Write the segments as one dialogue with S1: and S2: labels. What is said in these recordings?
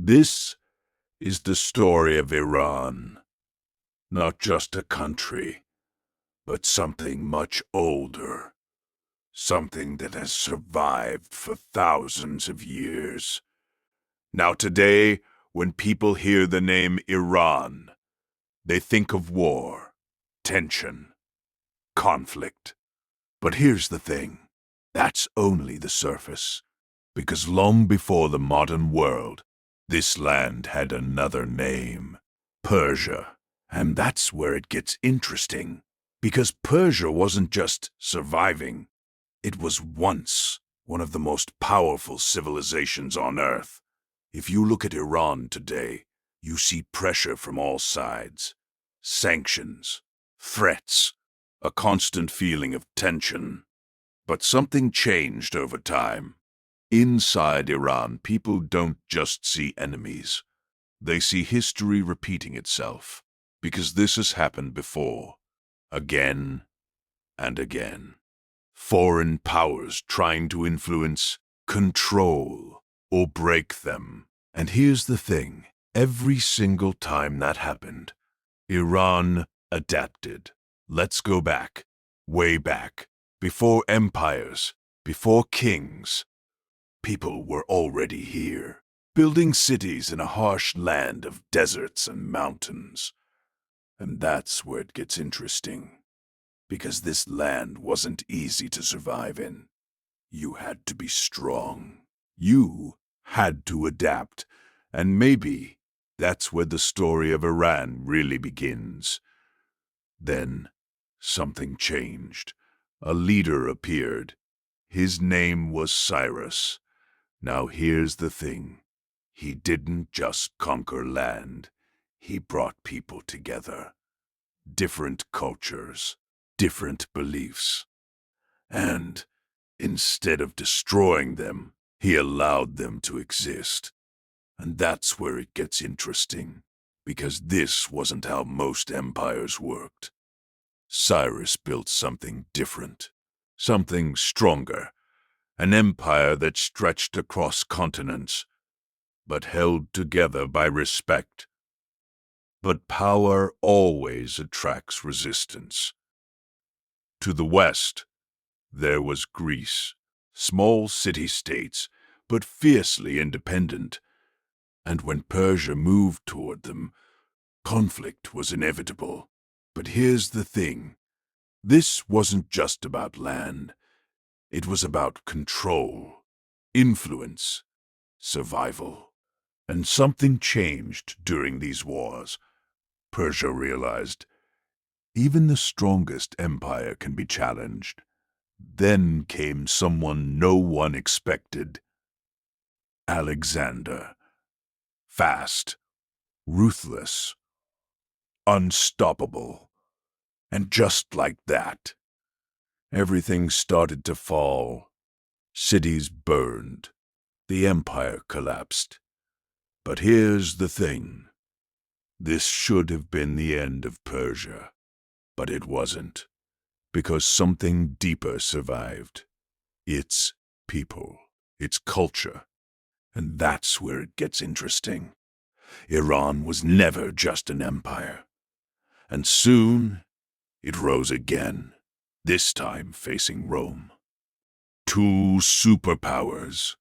S1: This is the story of Iran, not just a country, but something much older, something that has survived for thousands of years. Now today, when people hear the name Iran, they think of war, tension, conflict. But here's the thing, that's only the surface, because long before the modern world, this land had another name, Persia. And that's where it gets interesting, because Persia wasn't just surviving, it was once one of the most powerful civilizations on Earth. If you look at Iran today, you see pressure from all sides, sanctions, threats, a constant feeling of tension. But something changed over time. Inside Iran, people don't just see enemies. They see history repeating itself, because this has happened before, again and again. Foreign powers trying to influence, control, or break them. And here's the thing, every single time that happened, Iran adapted. Let's go back, way back, before empires, before kings. People were already here, building cities in a harsh land of deserts and mountains. And that's where it gets interesting, because this land wasn't easy to survive in. You had to be strong. You had to adapt. And maybe that's where the story of Iran really begins. Then something changed. A leader appeared. His name was Cyrus. Now here's the thing. He didn't just conquer land. He brought people together. Different cultures, different beliefs. And instead of destroying them, he allowed them to exist. And that's where it gets interesting, because this wasn't how most empires worked. Cyrus built something different, something stronger, an empire that stretched across continents, but held together by respect. But power always attracts resistance. To the west, there was Greece, small city-states, but fiercely independent. And when Persia moved toward them, conflict was inevitable. But here's the thing. This wasn't just about land. It was about control, influence, survival. And something changed during these wars. Persia realized even the strongest empire can be challenged. Then came someone no one expected. Alexander. Fast, ruthless, unstoppable. And just like that, everything started to fall. Cities burned. The empire collapsed. But here's the thing. This should have been the end of Persia. But it wasn't, because something deeper survived. Its people, its culture. And that's where it gets interesting. Iran was never just an empire. And soon, it rose again, this time facing Rome. Two superpowers,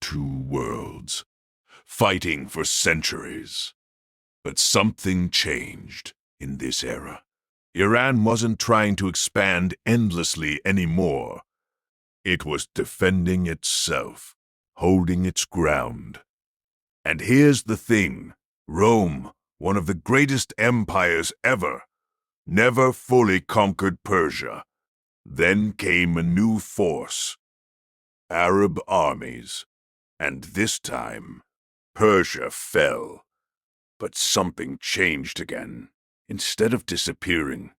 S1: two worlds, fighting for centuries. But something changed in this era. Iran wasn't trying to expand endlessly anymore. It was defending itself, holding its ground. And here's the thing. Rome, one of the greatest empires ever, never fully conquered Persia. Then came a new force, Arab armies. And this time, Persia fell. But something changed again. Instead of disappearing,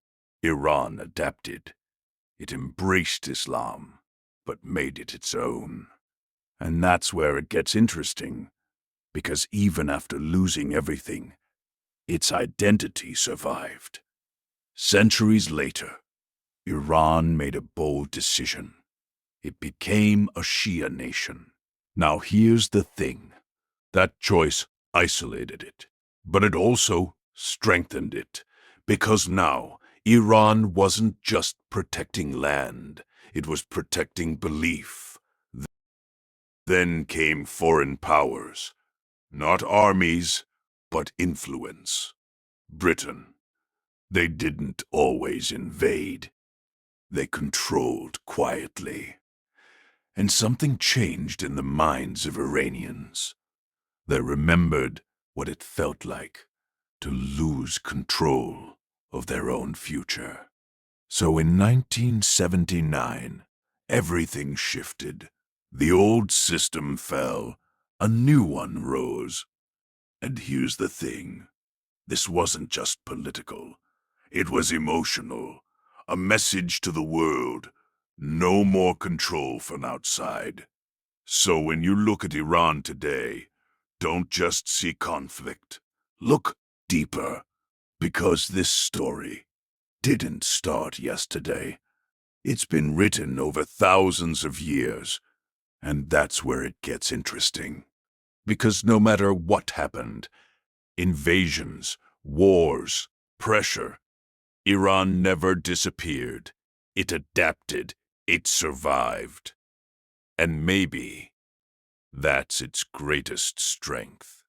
S1: Iran adapted. It embraced Islam, but made it its own. And that's where it gets interesting, because even after losing everything, its identity survived. Centuries later, Iran made a bold decision. It became a Shia nation. Now here's the thing. That choice isolated it, but it also strengthened it, because now Iran wasn't just protecting land, it was protecting belief. Then came foreign powers, not armies, but influence. Britain. They didn't always invade. They controlled quietly. And something changed in the minds of Iranians. They remembered what it felt like to lose control of their own future. So in 1979, everything shifted. The old system fell, a new one rose. And here's the thing, this wasn't just political. It was emotional, a message to the world. No more control from outside. So when you look at Iran today, don't just see conflict. Look deeper, because this story didn't start yesterday. It's been written over thousands of years, and that's where it gets interesting. Because no matter what happened, invasions, wars, pressure, Iran never disappeared. It adapted. It survived. And maybe that's its greatest strength.